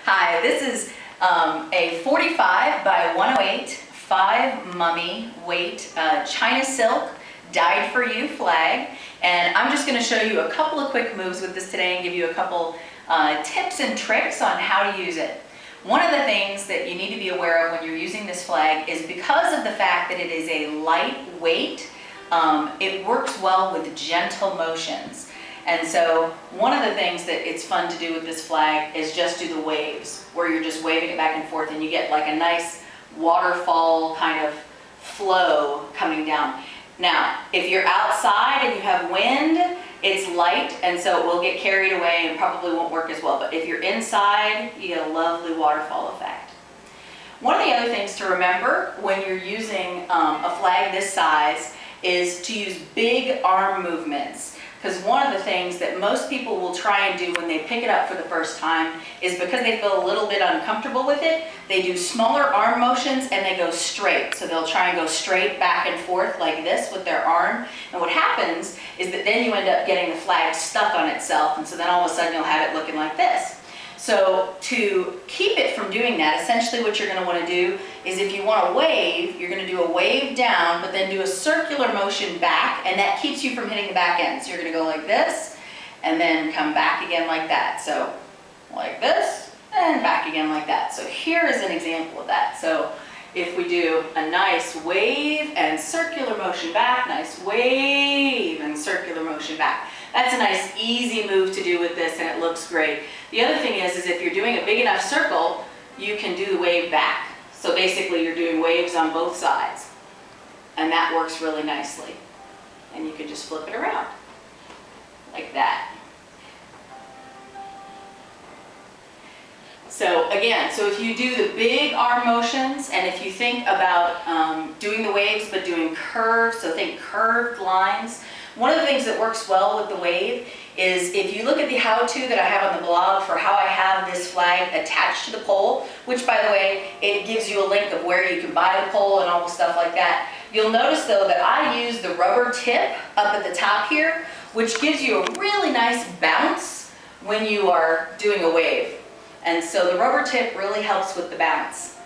Hi, this is a 45 by 108 5 mummy weight China silk dyed for you flag, and I'm just going to show you a couple of quick moves with this today and give you a couple tips and tricks on how to use it. One of the things that you need to be aware of when you're using this flag is because of the fact that it is a lightweight, it works well with gentle motions. And so one of the things that it's fun to do with this flag is just do the waves, where you're just waving it back and forth and you get like a nice waterfall kind of flow coming down. Now, if you're outside and you have wind, it's light and so it will get carried away and probably won't work as well. But if you're inside, you get a lovely waterfall effect. One of the other things to remember when you're using a flag this size is to use big arm movements. Because one of the things that most people will try and do when they pick it up for the first time is because they feel a little bit uncomfortable with it, they do smaller arm motions and they go straight. So they'll try and go straight back and forth like this with their arm. And what happens is that then you end up getting the flag stuck on itself, and so then all of a sudden you'll have it looking like this. So to keep it from doing that, essentially what you're going to want to do is if you want to wave, you're going to do a wave down, but then do a circular motion back, and that keeps you from hitting the back end. So you're going to go like this, and then come back again like that. So like this, and back again like that. So here is an example of that. So if we do a nice wave and circular motion back, nice wave and circular motion back. That's a nice easy move to do with this, and it looks great. The other thing is if you're doing a big enough circle, you can do the wave back. So basically you're doing waves on both sides, and that works really nicely. And you can just flip it around like that. So again, so if you do the big arm motions, and if you think about doing the waves but doing curves, so think curved lines. One of the things that works well with the wave is if you look at the how-to that I have on the blog for how I have this flag attached to the pole, which by the way, it gives you a link of where you can buy the pole and all the stuff like that. You'll notice though that I use the rubber tip up at the top here, which gives you a really nice bounce when you are doing a wave. And so the rubber tip really helps with the bounce.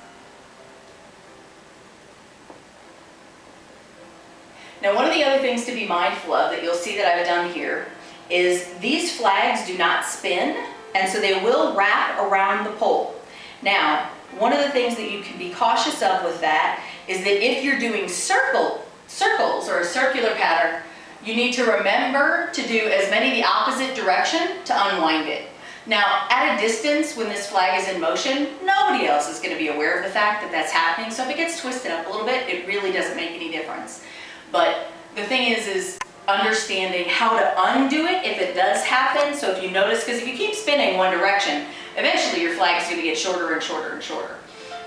Now, one of the other things to be mindful of that you'll see that I've done here is these flags do not spin, and so they will wrap around the pole. Now, one of the things that you can be cautious of with that is that if you're doing circles or a circular pattern, you need to remember to do as many the opposite direction to unwind it. Now, at a distance, when this flag is in motion, nobody else is going to be aware of the fact that that's happening, so if it gets twisted up a little bit, it really doesn't make any difference. But the thing is understanding how to undo it if it does happen. So if you notice, because if you keep spinning one direction, eventually your flag is going to get shorter and shorter and shorter.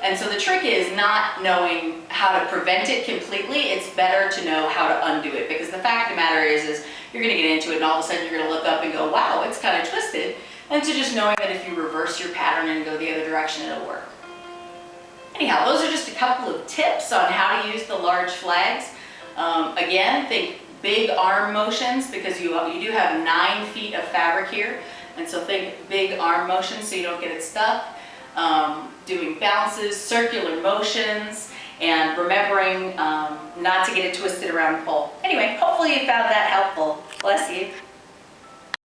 And so the trick is not knowing how to prevent it completely. It's better to know how to undo it, because the fact of the matter is you're going to get into it and all of a sudden you're going to look up and go, wow, it's kind of twisted. And so just knowing that if you reverse your pattern and go the other direction, it'll work. Anyhow, those are just a couple of tips on how to use the large flags. Again, think big arm motions, because you do have 9 feet of fabric here, and so think big arm motions so you don't get it stuck. Doing bounces, circular motions, and remembering not to get it twisted around the pole. Anyway, hopefully you found that helpful. Bless you.